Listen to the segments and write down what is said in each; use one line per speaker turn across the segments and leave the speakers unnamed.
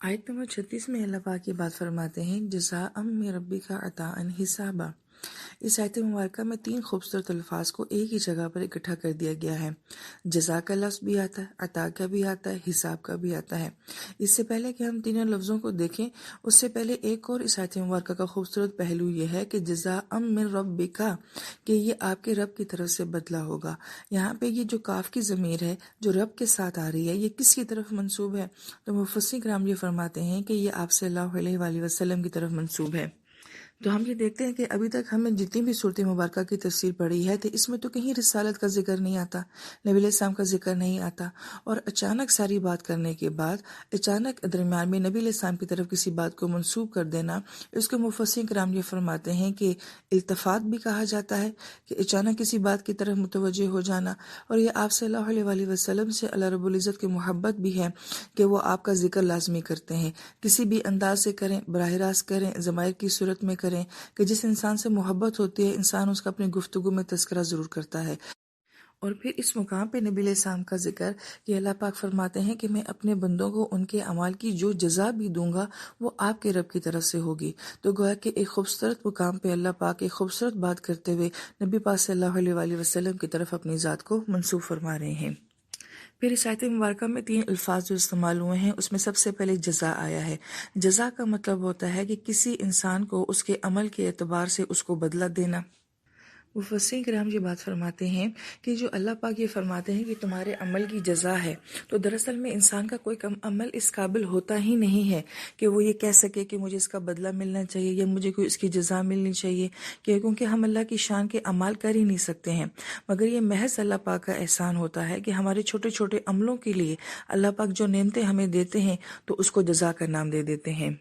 آیت نمبر 36 میں اللہ پاک یہ بات فرماتے ہیں جزاء من ربک عطاء حسابا۔ اس آیت مبارکہ میں 3 خوبصورت الفاظ کو ایک ہی جگہ پر اکٹھا کر دیا گیا ہے۔ جزا کا لفظ بھی آتا ہے، عطا کا بھی آتا ہے، حساب کا بھی آتا ہے۔ اس سے پہلے کہ ہم تینوں لفظوں کو دیکھیں، اس سے پہلے ایک اور اس آیت مبارکہ کا خوبصورت پہلو یہ ہے کہ جزاء من ربک، کہ یہ آپ کے رب کی طرف سے بدلہ ہوگا۔ یہاں پہ یہ جو کاف کی ضمیر ہے جو رب کے ساتھ آ رہی ہے، یہ کس کی طرف منسوب ہے؟ تو مفسرین کرام یہ فرماتے ہیں کہ یہ آپ صلی اللہ علیہ وآلہ وسلم کی طرف منسوب ہے۔ تو ہم یہ دیکھتے ہیں کہ ابھی تک ہم نے جتنی بھی صورت مبارکہ کی تفسیر پڑھی ہے تو اس میں تو کہیں رسالت کا ذکر نہیں آتا، نبی علیہ السلام کا ذکر نہیں آتا، اور اچانک ساری بات کرنے کے بعد اچانک درمیان میں نبی علیہ السلام کی طرف کسی بات کو منسوب کر دینا، اس کو مفسرین کرام یہ فرماتے ہیں کہ التفات بھی کہا جاتا ہے، کہ اچانک کسی بات کی طرف متوجہ ہو جانا، اور یہ آپ صلی اللہ علیہ وآلہ وسلم سے اللہ رب العزت کی محبت بھی ہے کہ وہ آپ کا ذکر لازمی کرتے ہیں، کسی بھی انداز سے کریں، براہ راست کریں، ضمائر کی صورت میں کریں، کہ جس انسان سے محبت ہوتی ہے انسان اس کا اپنی گفتگو میں تذکرہ ضرور کرتا ہے۔ اور پھر اس مقام پہ نبی علیہ السلام کا ذکر کہ اللہ پاک فرماتے ہیں کہ میں اپنے بندوں کو ان کے اعمال کی جو جزا بھی دوں گا وہ آپ کے رب کی طرف سے ہوگی۔ تو گویا کہ ایک خوبصورت مقام پہ اللہ پاک ایک خوبصورت بات کرتے ہوئے نبی پاک صلی اللہ علیہ وآلہ وسلم کی طرف اپنی ذات کو منسوب فرما رہے ہیں۔ پھر اس آیت مبارکہ میں 3 الفاظ جو استعمال ہوئے ہیں اس میں سب سے پہلے جزا آیا ہے۔ جزا کا مطلب ہوتا ہے کہ کسی انسان کو اس کے عمل کے اعتبار سے اس کو بدلہ دینا۔ مفسرین کرام یہ بات فرماتے ہیں کہ جو اللہ پاک یہ فرماتے ہیں کہ تمہارے عمل کی جزا ہے، تو دراصل میں انسان کا کوئی کم عمل اس قابل ہوتا ہی نہیں ہے کہ وہ یہ کہہ سکے کہ مجھے اس کا بدلہ ملنا چاہیے یا مجھے کوئی اس کی جزا ملنی چاہیے، کیونکہ ہم اللہ کی شان کے اعمال کر ہی نہیں سکتے ہیں، مگر یہ محض اللہ پاک کا احسان ہوتا ہے کہ ہمارے چھوٹے چھوٹے عملوں کے لیے اللہ پاک جو نعمتیں ہمیں دیتے ہیں تو اس کو جزا کا نام دے دیتے ہیں۔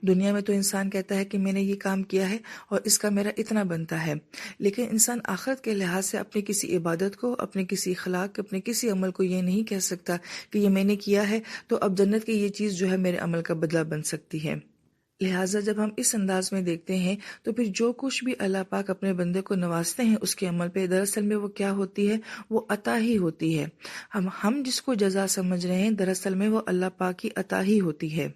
دنیا میں تو انسان کہتا ہے کہ میں نے یہ کام کیا ہے اور اس کا میرا اتنا بنتا ہے، لیکن انسان آخرت کے لحاظ سے اپنی کسی عبادت کو، اپنے کسی اخلاق، اپنے کسی عمل کو یہ نہیں کہہ سکتا کہ یہ میں نے کیا ہے تو اب جنت کی یہ چیز جو ہے میرے عمل کا بدلہ بن سکتی ہے۔ لہٰذا جب ہم اس انداز میں دیکھتے ہیں تو پھر جو کچھ بھی اللہ پاک اپنے بندے کو نوازتے ہیں اس کے عمل پہ، دراصل میں وہ کیا ہوتی ہے؟ وہ عطا ہی ہوتی ہے۔ ہم جس کو جزا سمجھ رہے ہیں دراصل میں وہ اللہ پاک کی عطا ہی ہوتی ہے۔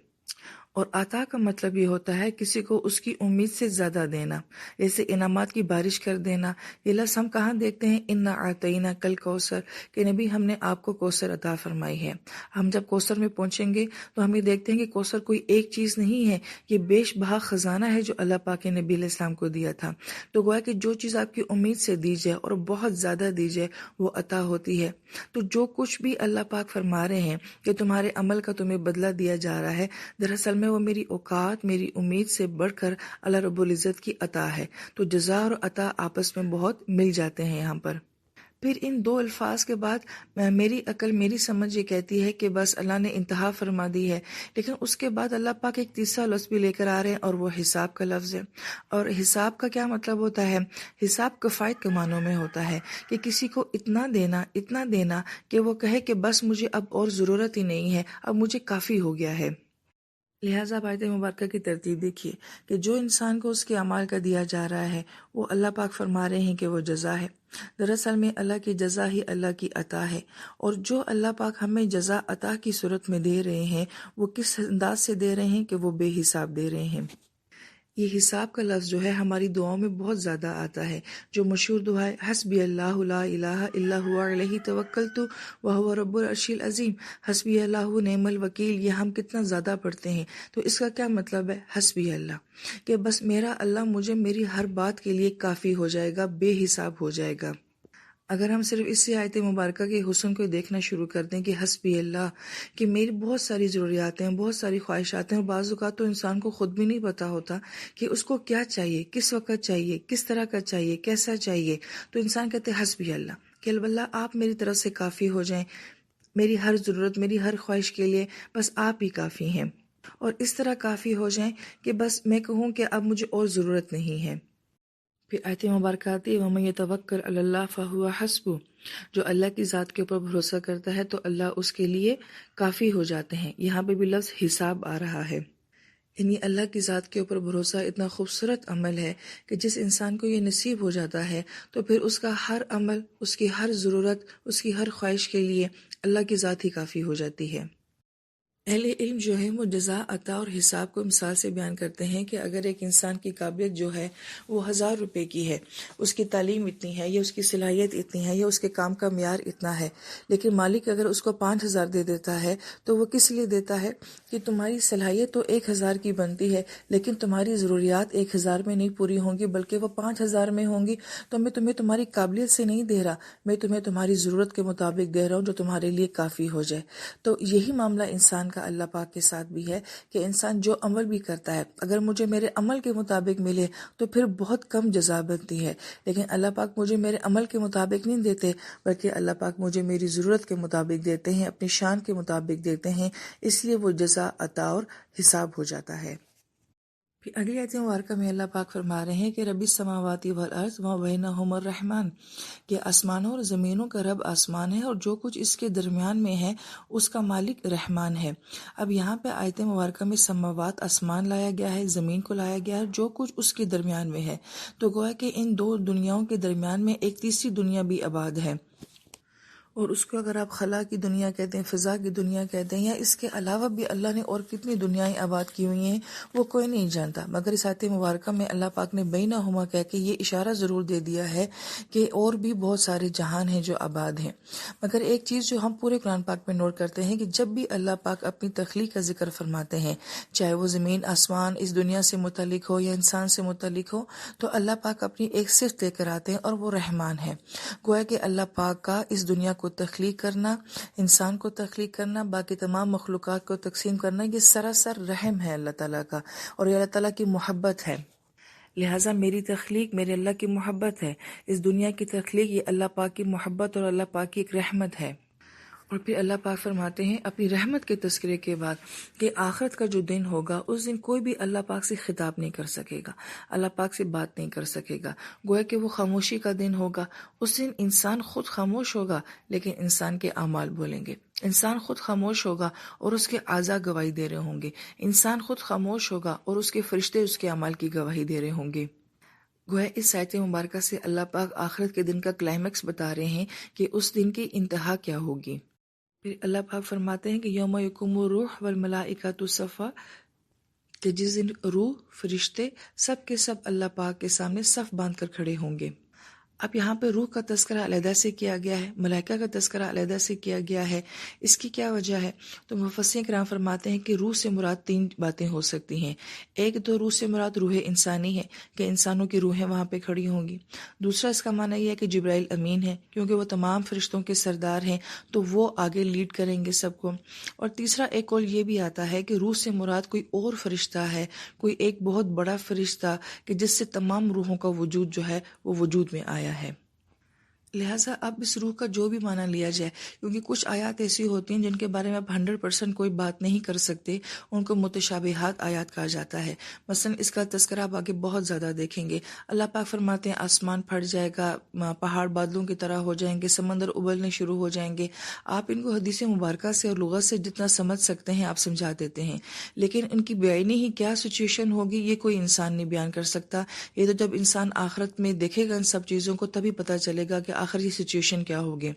اور عطا کا مطلب یہ ہوتا ہے کسی کو اس کی امید سے زیادہ دینا، جیسے انعامات کی بارش کر دینا۔ یہ لفظ ہم کہاں دیکھتے ہیں؟ انا اعطینا کل کوثر، کہ نبی ہم نے آپ کو کوثر عطا فرمائی ہے۔ ہم جب کوثر میں پہنچیں گے تو ہم یہ دیکھتے ہیں کہ کوثر کوئی ایک چیز نہیں ہے، یہ بیش بہا خزانہ ہے جو اللہ پاک نے نبی علیہ السلام کو دیا تھا۔ تو گویا کہ جو چیز آپ کی امید سے دی جائے اور بہت زیادہ دی جائے وہ عطا ہوتی ہے۔ تو جو کچھ بھی اللہ پاک فرما رہے ہیں کہ تمہارے عمل کا تمہیں بدلہ دیا جا رہا ہے، دراصل میں وہ میری اوقات، میری امید سے بڑھ کر اللہ رب العزت کی عطا ہے۔ تو جزا اور عطا آپس میں بہت مل جاتے ہیں یہاں پر۔ پھر ان 2 الفاظ کے بعد میری عقل، میری سمجھ یہ کہتی ہے کہ بس اللہ نے انتہا فرما دی ہے، لیکن اس کے بعد اللہ پاک ایک تیسرا لفظ بھی لے کر آ رہے ہیں اور وہ حساب کا لفظ ہے۔ اور حساب کا کیا مطلب ہوتا ہے؟ حساب کفایت کے معنوں میں ہوتا ہے کہ کسی کو اتنا دینا کہ وہ کہے کہ بس مجھے اب اور ضرورت ہی نہیں ہے، اب مجھے کافی ہو گیا ہے۔ لہٰذا آیت مبارکہ کی ترتیب دیکھیے کہ جو انسان کو اس کے اعمال کا دیا جا رہا ہے وہ اللہ پاک فرما رہے ہیں کہ وہ جزا ہے۔ دراصل میں اللہ کی جزا ہی اللہ کی عطا ہے، اور جو اللہ پاک ہمیں جزا عطا کی صورت میں دے رہے ہیں وہ کس انداز سے دے رہے ہیں کہ وہ بے حساب دے رہے ہیں۔ یہ حساب کا لفظ جو ہے ہماری دعاؤں میں بہت زیادہ آتا ہے، جو مشہور دعا ہے حسبی اللہ لا الہ الا هو علیہ توکلت وہو رب العرش العظیم، حسبی اللہ نعم الوکیل، یہ ہم کتنا زیادہ پڑھتے ہیں۔ تو اس کا کیا مطلب ہے؟ حسبی اللہ، کہ بس میرا اللہ مجھے میری ہر بات کے لیے کافی ہو جائے گا، بے حساب ہو جائے گا۔ اگر ہم صرف اس سے آیت مبارکہ کے حسن کو دیکھنا شروع کر دیں کہ حسبی اللہ، کہ میری بہت ساری ضروریات ہیں، بہت ساری خواہشات ہیں، اور بعض اوقات تو انسان کو خود بھی نہیں پتا ہوتا کہ اس کو کیا چاہیے، کس وقت چاہیے، کس طرح کا چاہیے، کیسا چاہیے، تو انسان کہتے ہیں حسبی اللہ، کہ اللہ آپ میری طرف سے کافی ہو جائیں، میری ہر ضرورت، میری ہر خواہش کے لیے بس آپ ہی کافی ہیں، اور اس طرح کافی ہو جائیں کہ بس میں کہوں کہ اب مجھے اور ضرورت نہیں ہے۔ پھر آیت مبارکہ آتی ہے وَمَن يَتَوَکَّلْ عَلَى اللَّهِ فَهُوَ حَسْبُهُ، جو اللہ کی ذات کے اوپر بھروسہ کرتا ہے تو اللہ اس کے لیے کافی ہو جاتے ہیں۔ یہاں پہ بھی لفظ حساب آ رہا ہے، یعنی اللہ کی ذات کے اوپر بھروسہ اتنا خوبصورت عمل ہے کہ جس انسان کو یہ نصیب ہو جاتا ہے تو پھر اس کا ہر عمل، اس کی ہر ضرورت، اس کی ہر خواہش کے لیے اللہ کی ذات ہی کافی ہو جاتی ہے۔ اہل علم جو ہے وہ جزا عطا اور حساب کو مثال سے بیان کرتے ہیں کہ اگر ایک انسان کی قابلیت جو ہے وہ 1000 روپے کی ہے، اس کی تعلیم اتنی ہے یا اس کی صلاحیت اتنی ہے یا اس کے کام کا معیار اتنا ہے، لیکن مالک اگر اس کو 5000 دے دیتا ہے تو وہ کس لیے دیتا ہے کہ تمہاری صلاحیت تو 1000 کی بنتی ہے لیکن تمہاری ضروریات 1000 میں نہیں پوری ہوں گی بلکہ وہ 5000 میں ہوں گی، تو میں تمہیں تمہاری قابلیت سے نہیں دے رہا، میں تمہیں تمہاری ضرورت کے مطابق دے رہا ہوں جو تمہارے لیے کافی ہو جائے۔ تو یہی معاملہ انسان کا اللہ پاک کے ساتھ بھی ہے کہ انسان جو عمل بھی کرتا ہے اگر مجھے میرے عمل کے مطابق ملے تو پھر بہت کم جزا بنتی ہے، لیکن اللہ پاک مجھے میرے عمل کے مطابق نہیں دیتے بلکہ اللہ پاک مجھے میری ضرورت کے مطابق دیتے ہیں، اپنی شان کے مطابق دیتے ہیں، اس لیے وہ جزا عطا اور حساب ہو جاتا ہے۔ پھر اگلی آیت مبارکہ میں اللہ پاک فرما رہے ہیں کہ رب السماوات والارض وما بینہما الرحمن، کہ آسمانوں اور زمینوں کا رب آسمان ہے اور جو کچھ اس کے درمیان میں ہے اس کا مالک رحمان ہے۔ اب یہاں پہ آیت مبارکہ میں سماوات آسمان لایا گیا ہے، زمین کو لایا گیا ہے، جو کچھ اس کے درمیان میں ہے، تو گویا کہ ان دو دنیاؤں کے درمیان میں ایک تیسری دنیا بھی آباد ہے، اور اس کو اگر آپ خلا کی دنیا کہتے ہیں، فضا کی دنیا کہتے ہیں، یا اس کے علاوہ بھی اللہ نے اور کتنی دنیایں آباد کی ہوئی ہیں وہ کوئی نہیں جانتا، مگر اس آیت مبارکہ میں اللہ پاک نے بینہما کہہ کے یہ اشارہ ضرور دے دیا ہے کہ اور بھی بہت سارے جہان ہیں جو آباد ہیں۔ مگر ایک چیز جو ہم پورے قرآن پاک میں نوٹ کرتے ہیں کہ جب بھی اللہ پاک اپنی تخلیق کا ذکر فرماتے ہیں، چاہے وہ زمین آسمان اس دنیا سے متعلق ہو یا انسان سے متعلق ہو، تو اللہ پاک اپنی ایک صفت لے کر آتے ہیں اور وہ رحمان ہے۔ گویا کہ اللہ پاک کا اس دنیا کو تخلیق کرنا، انسان کو تخلیق کرنا، باقی تمام مخلوقات کو تقسیم کرنا، یہ سراسر رحم ہے اللہ تعالیٰ کا، اور یہ اللہ تعالیٰ کی محبت ہے۔ لہٰذا میری تخلیق میرے اللہ کی محبت ہے، اس دنیا کی تخلیق یہ اللہ پاک کی محبت اور اللہ پاک کی ایک رحمت ہے۔ اور پھر اللہ پاک فرماتے ہیں اپنی رحمت کے تذکرے کے بعد کہ آخرت کا جو دن ہوگا اس دن کوئی بھی اللہ پاک سے خطاب نہیں کر سکے گا، اللہ پاک سے بات نہیں کر سکے گا، گویا کہ وہ خاموشی کا دن ہوگا۔ اس دن انسان خود خاموش ہوگا لیکن انسان کے اعمال بولیں گے، انسان خود خاموش ہوگا اور اس کے اعضاء گواہی دے رہے ہوں گے، انسان خود خاموش ہوگا اور اس کے فرشتے اس کے اعمال کی گواہی دے رہے ہوں گے۔ گویا اس آیت مبارکہ سے اللہ پاک آخرت کے دن کا کلائمیکس بتا رہے ہیں کہ اس دن کی انتہا کیا ہوگی۔ پھر اللہ پاک فرماتے ہیں کہ یوم یقوم الروح والملائکۃ صفا، کہ جس دن روح فرشتے سب کے سب اللہ پاک کے سامنے صف باندھ کر کھڑے ہوں گے۔ اب یہاں پہ روح کا تذکرہ علیحدہ سے کیا گیا ہے، ملائکہ کا تذکرہ علیحدہ سے کیا گیا ہے، اس کی کیا وجہ ہے؟ تو مفسرین کرام فرماتے ہیں کہ روح سے مراد 3 باتیں ہو سکتی ہیں۔ ایک تو روح سے مراد روح انسانی ہے کہ انسانوں کی روحیں وہاں پہ کھڑی ہوں گی۔ دوسرا اس کا معنی یہ ہے کہ جبرائیل امین ہے کیونکہ وہ تمام فرشتوں کے سردار ہیں تو وہ آگے لیڈ کریں گے سب کو۔ اور تیسرا ایک قول یہ بھی آتا ہے کہ روح سے مراد کوئی اور فرشتہ ہے، کوئی ایک بہت بڑا فرشتہ کہ جس سے تمام روحوں کا وجود جو ہے وہ وجود میں آیا ہے۔ لہٰذا اب اس روح کا جو بھی معنی لیا جائے، کیونکہ کچھ آیات ایسی ہوتی ہیں جن کے بارے میں آپ 100% کوئی بات نہیں کر سکتے، ان کو متشابہات آیات کہا جاتا ہے۔ مثلا اس کا تذکرہ آپ آگے بہت زیادہ دیکھیں گے، اللہ پاک فرماتے ہیں آسمان پھٹ جائے گا، پہاڑ بادلوں کی طرح ہو جائیں گے، سمندر ابلنے شروع ہو جائیں گے۔ آپ ان کو حدیث مبارکہ سے اور لغت سے جتنا سمجھ سکتے ہیں آپ سمجھا دیتے ہیں، لیکن ان کی بیانی ہی کیا سچویشن ہوگی یہ کوئی انسان نہیں بیان کر سکتا۔ یہ تو جب انسان آخرت میں دیکھے گا ان سب چیزوں کو تبھی پتہ چلے گا کہ آخر یہ سچویشن کیا ہوگی۔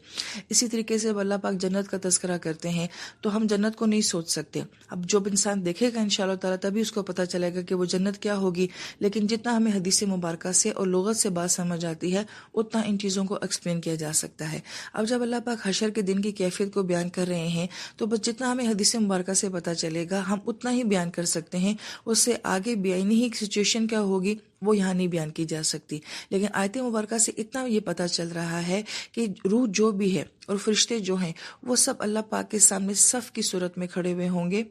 اسی طریقے سے جب اللہ پاک جنت کا تذکرہ کرتے ہیں تو ہم جنت کو نہیں سوچ سکتے، اب جب انسان دیکھے گا انشاءاللہ تعالیٰ تبھی اس کو پتہ چلے گا کہ وہ جنت کیا ہوگی، لیکن جتنا ہمیں حدیث مبارکہ سے اور لغت سے بات سمجھ آتی ہے اتنا ان چیزوں کو ایکسپلین کیا جا سکتا ہے۔ اب جب اللہ پاک حشر کے دن کی کیفیت کو بیان کر رہے ہیں تو بس جتنا ہمیں حدیث مبارکہ سے پتہ چلے گا ہم اتنا ہی بیان کر سکتے ہیں، اس سے آگے بیانی ہی سچویشن کیا ہوگی وہ یہاں نہیں بیان کی جا سکتی۔ لیکن آیت مبارکہ سے اتنا یہ پتہ چل رہا ہے کہ روح جو بھی ہے اور فرشتے جو ہیں وہ سب اللہ پاک کے سامنے صف کی صورت میں کھڑے ہوئے ہوں گے،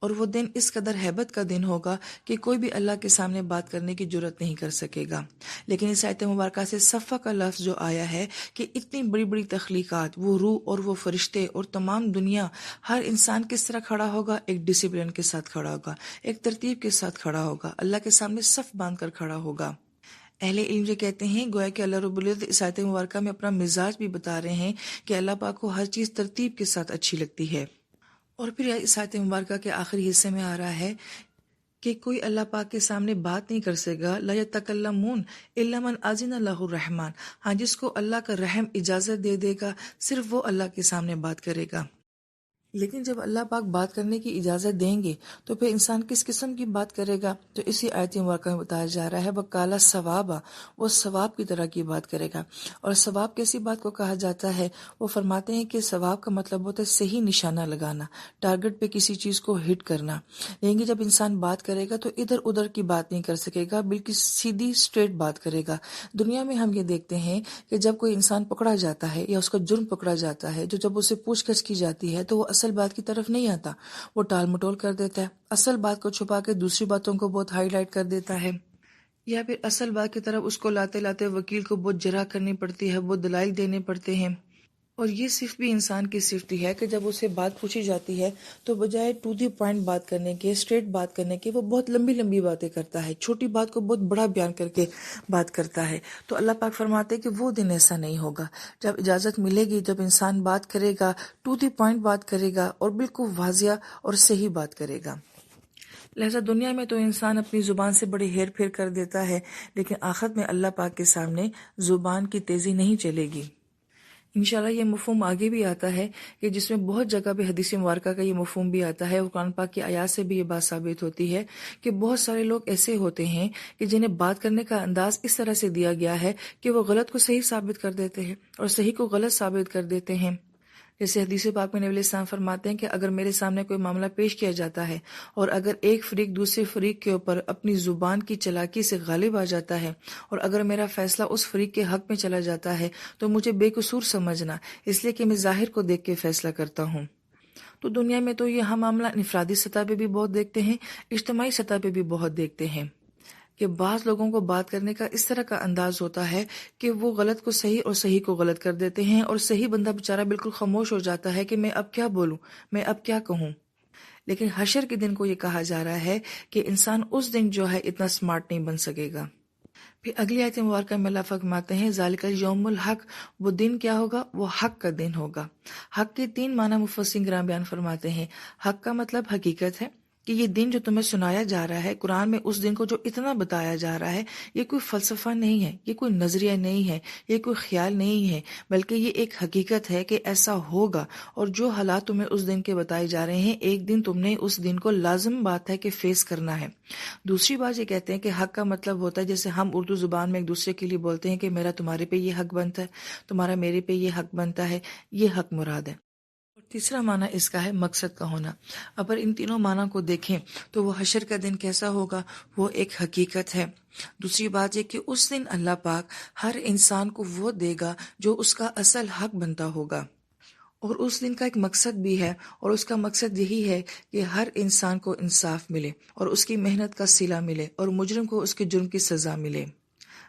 اور وہ دن اس قدر ہیبت کا دن ہوگا کہ کوئی بھی اللہ کے سامنے بات کرنے کی جرت نہیں کر سکے گا۔ لیکن اس آیت مبارکہ سے صفہ کا لفظ جو آیا ہے کہ اتنی بڑی بڑی تخلیقات، وہ روح اور وہ فرشتے اور تمام دنیا، ہر انسان کس طرح کھڑا ہوگا؟ ایک ڈسپلن کے ساتھ کھڑا ہوگا، ایک ترتیب کے ساتھ کھڑا ہوگا، اللہ کے سامنے صف باندھ کر کھڑا ہوگا۔ اہل علم جو کہتے ہیں گویا کہ اللہ رب العزت اس آیت مبارکہ میں اپنا مزاج بھی بتا رہے ہیں کہ اللہ پاک کو ہر چیز ترتیب کے ساتھ اچھی لگتی ہے۔ اور پھر اس آیت مبارکہ کے آخری حصے میں آ رہا ہے کہ کوئی اللہ پاک کے سامنے بات نہیں کر سکے گا، لا یتکلمون الا من اذن له الرحمن، ہاں جس کو اللہ کا رحم اجازت دے دے گا صرف وہ اللہ کے سامنے بات کرے گا۔ لیکن جب اللہ پاک بات کرنے کی اجازت دیں گے تو پھر انسان کس قسم کی بات کرے گا؟ تو اسی آیت مبارکہ میں بتایا جا رہا ہے وَقَالَ ثوابا، وہ ثواب کی طرح کی بات کرے گا۔ اور ثواب کیسی بات کو کہا جاتا ہے؟ وہ فرماتے ہیں کہ ثواب کا مطلب ہوتا ہے صحیح نشانہ لگانا، ٹارگٹ پہ کسی چیز کو ہٹ کرنا۔ لیکن جب انسان بات کرے گا تو ادھر ادھر کی بات نہیں کر سکے گا، بلکہ سیدھی اسٹریٹ بات کرے گا۔ دنیا میں ہم یہ دیکھتے ہیں کہ جب کوئی انسان پکڑا جاتا ہے یا اس کا جرم پکڑا جاتا ہے، جب اسے پوچھ گچھ کی جاتی ہے تو وہ اصل بات کی طرف نہیں آتا، وہ ٹال مٹول کر دیتا ہے، اصل بات کو چھپا کے دوسری باتوں کو بہت ہائی لائٹ کر دیتا ہے، یا پھر اصل بات کی طرف اس کو لاتے لاتے وکیل کو بہت جرح کرنی پڑتی ہے، بہت دلائل دینے پڑتے ہیں۔ اور یہ صرف بھی انسان کی صفتی ہے کہ جب اسے بات پوچھی جاتی ہے تو بجائے ٹو دی پوائنٹ بات کرنے کے، اسٹریٹ بات کرنے کے، وہ بہت لمبی لمبی باتیں کرتا ہے، چھوٹی بات کو بہت بڑا بیان کر کے بات کرتا ہے۔ تو اللہ پاک فرماتے ہیں کہ وہ دن ایسا نہیں ہوگا، جب اجازت ملے گی، جب انسان بات کرے گا، ٹو دی پوائنٹ بات کرے گا اور بالکل واضح اور صحیح بات کرے گا۔ لہذا دنیا میں تو انسان اپنی زبان سے بڑی ہیر پھیر کر دیتا ہے، لیکن آخرت میں اللہ پاک کے سامنے زبان کی تیزی نہیں چلے گی۔ انشاءاللہ یہ مفہوم آگے بھی آتا ہے کہ جس میں بہت جگہ پہ حدیث مبارکہ کا یہ مفہوم بھی آتا ہے، اور قرآن پاک کی آیات سے بھی یہ بات ثابت ہوتی ہے کہ بہت سارے لوگ ایسے ہوتے ہیں کہ جنہیں بات کرنے کا انداز اس طرح سے دیا گیا ہے کہ وہ غلط کو صحیح ثابت کر دیتے ہیں اور صحیح کو غلط ثابت کر دیتے ہیں۔ جیسے حدیث پاک میں نبی علیہ السلام فرماتے ہیں کہ اگر میرے سامنے کوئی معاملہ پیش کیا جاتا ہے اور اگر ایک فریق دوسرے فریق کے اوپر اپنی زبان کی چلاکی سے غالب آ جاتا ہے اور اگر میرا فیصلہ اس فریق کے حق میں چلا جاتا ہے تو مجھے بے قصور سمجھنا، اس لیے کہ میں ظاہر کو دیکھ کے فیصلہ کرتا ہوں۔ تو دنیا میں تو یہ معاملہ انفرادی سطح پہ بھی بہت دیکھتے ہیں، اجتماعی سطح پہ بھی بہت دیکھتے ہیں کہ بعض لوگوں کو بات کرنے کا اس طرح کا انداز ہوتا ہے کہ وہ غلط کو صحیح اور صحیح کو غلط کر دیتے ہیں، اور صحیح بندہ بیچارہ بالکل خاموش ہو جاتا ہے کہ میں اب کیا بولوں، میں اب کیا کہوں۔ لیکن حشر کے دن کو یہ کہا جا رہا ہے کہ انسان اس دن جو ہے اتنا سمارٹ نہیں بن سکے گا۔ پھر اگلی آیت مبارکہ میں اللہ فرماتے ہیں ذالک یوم الحق، وہ دن کیا ہوگا؟ وہ حق کا دن ہوگا۔ حق کے 3 معنی مفسرین کرام بیان فرماتے ہیں۔ حق کا مطلب حقیقت ہے کہ یہ دن جو تمہیں سنایا جا رہا ہے قرآن میں، اس دن کو جو اتنا بتایا جا رہا ہے، یہ کوئی فلسفہ نہیں ہے، یہ کوئی نظریہ نہیں ہے، یہ کوئی خیال نہیں ہے، بلکہ یہ ایک حقیقت ہے کہ ایسا ہوگا، اور جو حالات تمہیں اس دن کے بتائے جا رہے ہیں ایک دن تم نے اس دن کو لازم بات ہے کہ فیس کرنا ہے۔ دوسری بات یہ کہتے ہیں کہ حق کا مطلب ہوتا ہے جیسے ہم اردو زبان میں ایک دوسرے کے لیے بولتے ہیں کہ میرا تمہارے پہ یہ حق بنتا ہے، تمہارا میرے پہ یہ حق بنتا ہے، یہ حق مراد ہے۔ اور تیسرا معنی اس کا ہے مقصد کا ہونا۔ اگر ان تینوں معنی کو دیکھیں تو وہ حشر کا دن کیسا ہوگا؟ وہ ایک حقیقت ہے۔ دوسری بات یہ کہ اس دن اللہ پاک ہر انسان کو وہ دے گا جو اس کا اصل حق بنتا ہوگا، اور اس دن کا ایک مقصد بھی ہے، اور اس کا مقصد یہی ہے کہ ہر انسان کو انصاف ملے اور اس کی محنت کا صلہ ملے اور مجرم کو اس کے جرم کی سزا ملے۔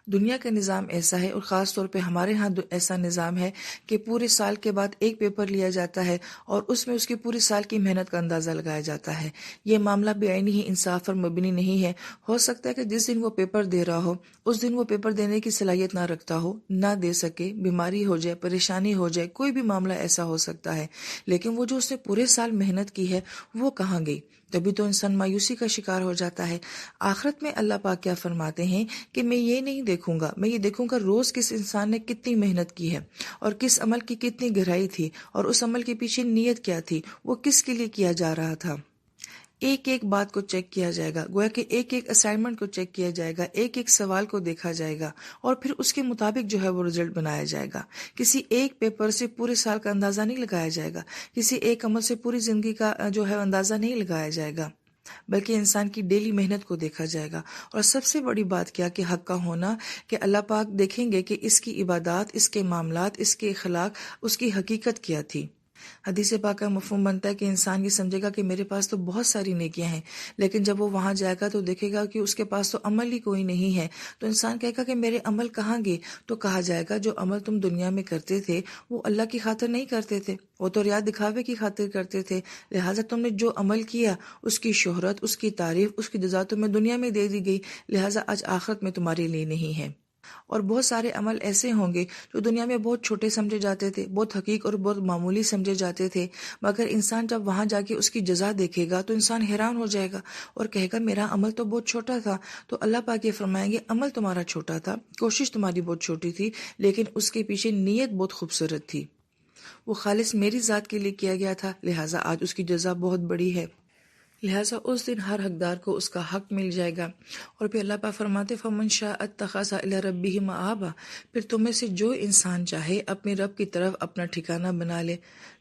دنیا کا نظام ایسا ہے، اور خاص طور پہ ہمارے ہاں ایسا نظام ہے کہ پورے سال کے بعد ایک پیپر لیا جاتا ہے اور اس میں اس کی پورے سال کی محنت کا اندازہ لگایا جاتا ہے۔ یہ معاملہ بے عینی ہی انصاف پر مبنی نہیں ہے۔ ہو سکتا ہے کہ جس دن وہ پیپر دے رہا ہو اس دن وہ پیپر دینے کی صلاحیت نہ رکھتا ہو، نہ دے سکے، بیماری ہو جائے، پریشانی ہو جائے، کوئی بھی معاملہ ایسا ہو سکتا ہے، لیکن وہ جو اس نے پورے سال محنت کی ہے وہ کہاں گئی؟ تبھی تو انسان مایوسی کا شکار ہو جاتا ہے۔ آخرت میں اللہ پاک کیا فرماتے ہیں کہ میں یہ نہیں دیکھوں گا، میں یہ دیکھوں گا روز کس انسان نے کتنی محنت کی ہے اور کس عمل کی کتنی گہرائی تھی، اور اس عمل کے پیچھے نیت کیا تھی، وہ کس کے لیے کیا جا رہا تھا۔ ایک ایک بات کو چیک کیا جائے گا، گویا کہ ایک ایک اسائنمنٹ کو چیک کیا جائے گا، ایک ایک سوال کو دیکھا جائے گا، اور پھر اس کے مطابق جو ہے وہ رزلٹ بنایا جائے گا۔ کسی ایک پیپر سے پورے سال کا اندازہ نہیں لگایا جائے گا، کسی ایک عمل سے پوری زندگی کا جو ہے اندازہ نہیں لگایا جائے گا، بلکہ انسان کی ڈیلی محنت کو دیکھا جائے گا۔ اور سب سے بڑی بات کیا کہ حق کا ہونا، کہ اللہ پاک دیکھیں گے کہ اس کی عبادات، اس کے معاملات، اس کے اخلاق، اس کی حقیقت کیا تھی۔ حدیث پاک کا مفہوم بنتا ہے کہ انسان یہ سمجھے گا کہ میرے پاس تو بہت ساری نیکیاں ہیں، لیکن جب وہ وہاں جائے گا تو دیکھے گا کہ اس کے پاس تو عمل ہی کوئی نہیں ہے، تو انسان کہے گا کہ میرے عمل کہاں گئے؟ تو کہا جائے گا جو عمل تم دنیا میں کرتے تھے وہ اللہ کی خاطر نہیں کرتے تھے، وہ تو ریا دکھاوے کی خاطر کرتے تھے، لہٰذا تم نے جو عمل کیا اس کی شہرت، اس کی تعریف، اس کی جزا تمہیں دنیا میں دے دی گئی، لہٰذا آج آخرت میں تمہارے لیے نہیں ہے۔ اور بہت سارے عمل ایسے ہوں گے جو دنیا میں بہت چھوٹے سمجھے جاتے تھے، بہت حقیق اور بہت معمولی سمجھے جاتے تھے، مگر انسان جب وہاں جا کے اس کی جزا دیکھے گا تو انسان حیران ہو جائے گا اور کہے گا میرا عمل تو بہت چھوٹا تھا۔ تو اللہ پاک یہ فرمائیں گے عمل تمہارا چھوٹا تھا، کوشش تمہاری بہت چھوٹی تھی، لیکن اس کے پیچھے نیت بہت خوبصورت تھی۔ وہ خالص میری ذات کے لیے کیا گیا تھا، لہٰذا آج اس کی جزا بہت بڑی ہے، لہٰذا اس دن ہر حقدار کو اس کا حق مل جائے گا۔ اور پھر اللہ پاک فرماتے فَمَنْ شَاءَ اتَّخَذَ إِلَىٰ رَبِّهِ مَآبًا، پھر تم میں سے جو انسان چاہے اپنے رب کی طرف اپنا ٹھکانہ بنا لے،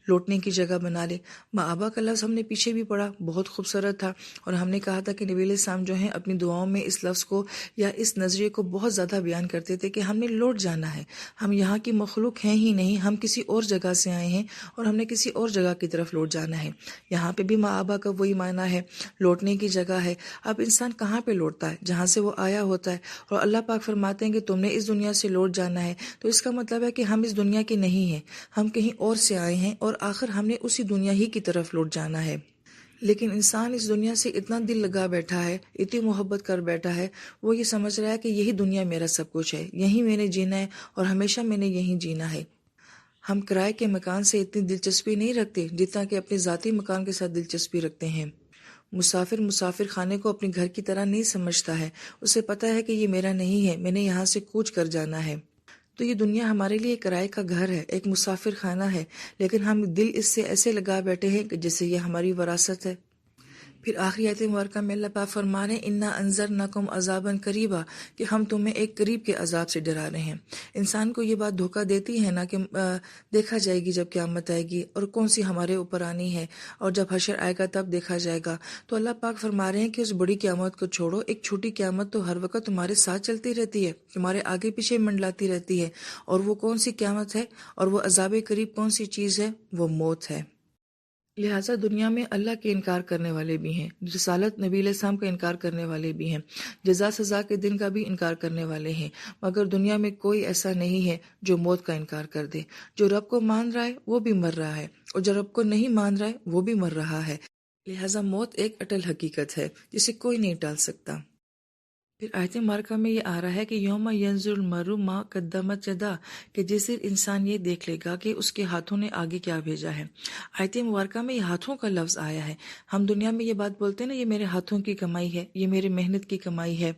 لوٹنے کی جگہ بنا لے۔ مآبا کا لفظ ہم نے پیچھے بھی پڑھا، بہت خوبصورت تھا، اور ہم نے کہا تھا کہ نبی علیہ السلام جو ہیں اپنی دعاؤں میں اس لفظ کو یا اس نظریے کو بہت زیادہ بیان کرتے تھے کہ ہم نے لوٹ جانا ہے، ہم یہاں کی مخلوق ہیں ہی نہیں، ہم کسی اور جگہ سے آئے ہیں اور ہم نے کسی اور جگہ کی طرف لوٹ جانا ہے۔ یہاں پہ بھی مآبا کا وہی معنی ہے، لوٹنے کی جگہ ہے۔ اب انسان کہاں پہ لوٹتا ہے؟ جہاں سے وہ آیا ہوتا ہے، اور اللہ پاک فرماتے ہیں کہ تم نے اس دنیا سے لوٹ جانا ہے، تو اس کا مطلب ہے کہ ہم اس دنیا کے نہیں ہیں، ہم کہیں اور سے آئے ہیں اور آخر ہم نے اسی دنیا ہی کی طرف لوٹ جانا ہے۔ لیکن انسان اس دنیا سے اتنا دل لگا بیٹھا ہے، اتنی محبت کر بیٹھا ہے، وہ یہ سمجھ رہا ہے کہ یہی دنیا میرا سب کچھ ہے، یہی میں نے جینا ہے اور ہمیشہ میں نے یہیں جینا ہے۔ ہم کرائے کے مکان سے اتنی دلچسپی نہیں رکھتے جتنا کہ اپنے ذاتی مکان کے ساتھ دلچسپی رکھتے ہیں۔ مسافر خانے کو اپنے گھر کی طرح نہیں سمجھتا ہے، اسے پتہ ہے کہ یہ میرا نہیں ہے، میں نے یہاں سے کوچ کر جانا ہے۔ تو یہ دنیا ہمارے لیے کرائے کا گھر ہے، ایک مسافر خانہ ہے، لیکن ہم دل اس سے ایسے لگا بیٹھے ہیں کہ جیسے یہ ہماری وراثت ہے۔ پھر آخری آیت مبارکہ میں اللہ پاک فرما رہے ہیں اِنَّا أَنذَرْنَاكُمْ عَذَابًا قَرِيبًا، کہ ہم تمہیں ایک قریب کے عذاب سے ڈرا رہے ہیں۔ انسان کو یہ بات دھوکہ دیتی ہے نا کہ دیکھا جائے گی جب قیامت آئے گی، اور کون سی ہمارے اوپر آنی ہے، اور جب حشر آئے گا تب دیکھا جائے گا۔ تو اللہ پاک فرما رہے ہیں کہ اس بڑی قیامت کو چھوڑو، ایک چھوٹی قیامت تو ہر وقت تمہارے ساتھ چلتی رہتی ہے، تمہارے آگے پیچھے منڈلاتی رہتی ہے، اور وہ کون سی قیامت ہے اور وہ عذاب قریب کون سی چیز ہے؟ وہ موت ہے۔ لہٰذا دنیا میں اللہ کے انکار کرنے والے بھی ہیں، رسالت نبی علیہ السلام کا انکار کرنے والے بھی ہیں، جزا سزا کے دن کا بھی انکار کرنے والے ہیں، مگر دنیا میں کوئی ایسا نہیں ہے جو موت کا انکار کر دے۔ جو رب کو مان رہا ہے وہ بھی مر رہا ہے، اور جو رب کو نہیں مان رہا ہے وہ بھی مر رہا ہے۔ لہٰذا موت ایک اٹل حقیقت ہے جسے کوئی نہیں ٹال سکتا۔ پھر آیت مبارکہ میں یہ آ رہا ہے کہ یوم ینظر المرء ما قدمت یداہ، کہ جس دن انسان یہ دیکھ لے گا کہ اس کے ہاتھوں نے آگے کیا بھیجا ہے۔ آیت مبارکہ میں یہ ہاتھوں کا لفظ آیا ہے۔ ہم دنیا میں یہ بات بولتے ہیں نا، یہ میرے ہاتھوں کی کمائی ہے، یہ میرے محنت کی کمائی ہے،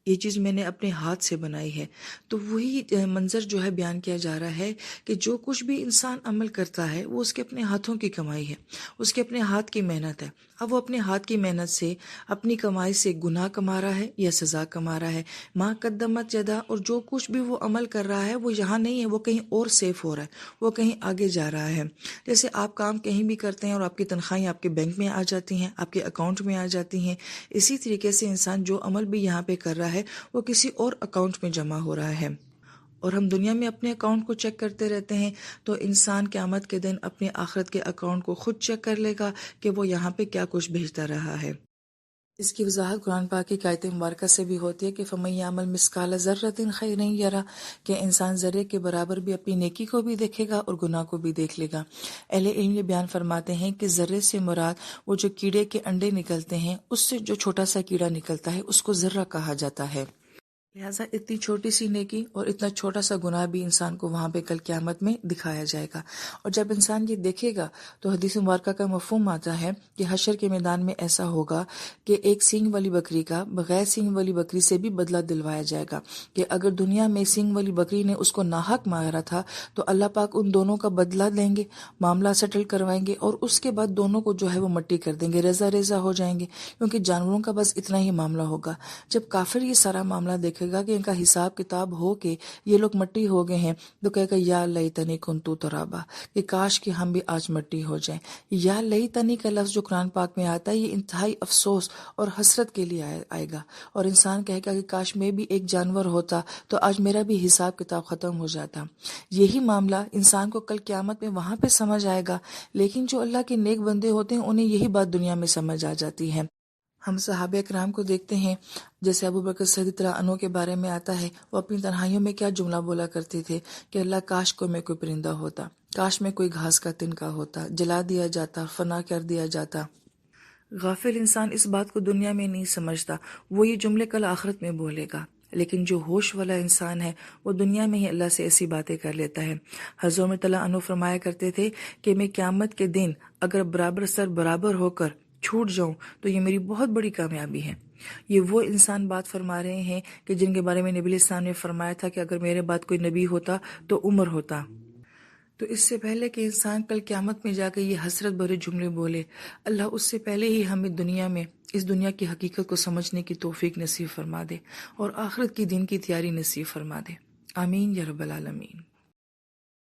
یہ چیز میں نے اپنے ہاتھ سے بنائی ہے۔ تو وہی منظر جو ہے بیان کیا جا رہا ہے کہ جو کچھ بھی انسان عمل کرتا ہے وہ اس کے اپنے ہاتھوں کی کمائی ہے، اس کے اپنے ہاتھ کی محنت ہے۔ اب وہ اپنے ہاتھ کی محنت سے، اپنی کمائی سے گناہ کما رہا ہے یا سزا کما رہا ہے۔ ما قدمت یدا، اور جو کچھ بھی وہ عمل کر رہا ہے وہ یہاں نہیں ہے، وہ کہیں اور سیف ہو رہا ہے، وہ کہیں آگے جا رہا ہے۔ جیسے آپ کام کہیں بھی کرتے ہیں اور آپ کی تنخواہیں آپ کے بینک میں آ جاتی ہیں، آپ کے اکاؤنٹ میں آ جاتی ہیں، اسی طریقے سے انسان جو عمل بھی یہاں پہ کر رہا ہے وہ کسی اور اکاؤنٹ میں جمع ہو رہا ہے۔ اور ہم دنیا میں اپنے اکاؤنٹ کو چیک کرتے رہتے ہیں، تو انسان قیامت کے دن اپنے آخرت کے اکاؤنٹ کو خود چیک کر لے گا کہ وہ یہاں پہ کیا کچھ بھیجتا رہا ہے۔ اس کی وضاحت قرآن پاک کی آیت مبارکہ سے بھی ہوتی ہے کہ فَمَن يَعْمَلْ مِثْقَالَ ذَرَّةٍ خَيْرًا يَرَهُ، کہ انسان ذرے کے برابر بھی اپنی نیکی کو بھی دیکھے گا اور گناہ کو بھی دیکھ لے گا۔ اہل علم یہ بیان فرماتے ہیں کہ ذرے سے مراد وہ جو کیڑے کے انڈے نکلتے ہیں، اس سے جو چھوٹا سا کیڑا نکلتا ہے اس کو ذرہ کہا جاتا ہے۔ لہٰذا اتنی چھوٹی سی نیکی اور اتنا چھوٹا سا گناہ بھی انسان کو وہاں پہ کل قیامت میں دکھایا جائے گا۔ اور جب انسان یہ دیکھے گا تو حدیث مبارکہ کا مفہوم آتا ہے کہ حشر کے میدان میں ایسا ہوگا کہ ایک سینگ والی بکری کا بغیر سینگ والی بکری سے بھی بدلہ دلوایا جائے گا، کہ اگر دنیا میں سینگ والی بکری نے اس کو ناحق مارا تھا تو اللہ پاک ان دونوں کا بدلہ لیں گے، معاملہ سیٹل کروائیں گے، اور اس کے بعد دونوں کو جو ہے وہ مٹی کر دیں گے، ریزہ ریزہ ہو جائیں گے، کیونکہ جانوروں کا بس اتنا ہی معاملہ ہوگا۔ جب کافر یہ سارا معاملہ دیکھے گا کہ ان کا حساب کتاب ہو کے یہ لوگ مٹی ہو گئے ہیں، تو کہے گا یا لیتنی کنت ترابا، کہ کاش کہ ہم بھی آج مٹی ہو جائیں۔ یا لیتنی کا لفظ جو قرآن پاک میں آتا ہے یہ انتہائی افسوس اور حسرت کے لیے آئے گا، اور انسان کہے گا کہ کاش میں بھی ایک جانور ہوتا تو آج میرا بھی حساب کتاب ختم ہو جاتا۔ یہی معاملہ انسان کو کل قیامت میں وہاں پہ سمجھ آئے گا، لیکن جو اللہ کے نیک بندے ہوتے ہیں انہیں یہی بات دنیا میں سمجھ آ جاتی ہے۔ ہم صحابہ اکرام کو دیکھتے ہیں، جیسے ابو بکر صدیق رضی اللہ عنہ کے بارے میں آتا ہے، وہ اپنی تنہائیوں میں کیا جملہ بولا کرتے تھے کہ اللہ کاش کو میں کوئی پرندہ ہوتا، کاش میں کوئی گھاس کا تنکا ہوتا، جلا دیا جاتا، فنا کر دیا جاتا۔ غافل انسان اس بات کو دنیا میں نہیں سمجھتا، وہ یہ جملے کل آخرت میں بولے گا، لیکن جو ہوش والا انسان ہے وہ دنیا میں ہی اللہ سے ایسی باتیں کر لیتا ہے۔ حضرت عمر رضی اللہ عنہ فرمایا کرتے تھے کہ میں قیامت کے دن اگر برابر سر برابر ہو کر چھوٹ جاؤں تو یہ میری بہت بڑی کامیابی ہے۔ یہ وہ انسان بات فرما رہے ہیں کہ جن کے بارے میں نبی علیہ السلام نے فرمایا تھا کہ اگر میرے بعد کوئی نبی ہوتا تو عمر ہوتا۔ تو اس سے پہلے کہ انسان کل قیامت میں جا کے یہ حسرت بھرے جملے بولے، اللہ اس سے پہلے ہی ہمیں اس دنیا کی حقیقت کو سمجھنے کی توفیق نصیب فرما دے اور آخرت کی دن کی تیاری نصیب فرما دے۔ آمین یا رب العالمین۔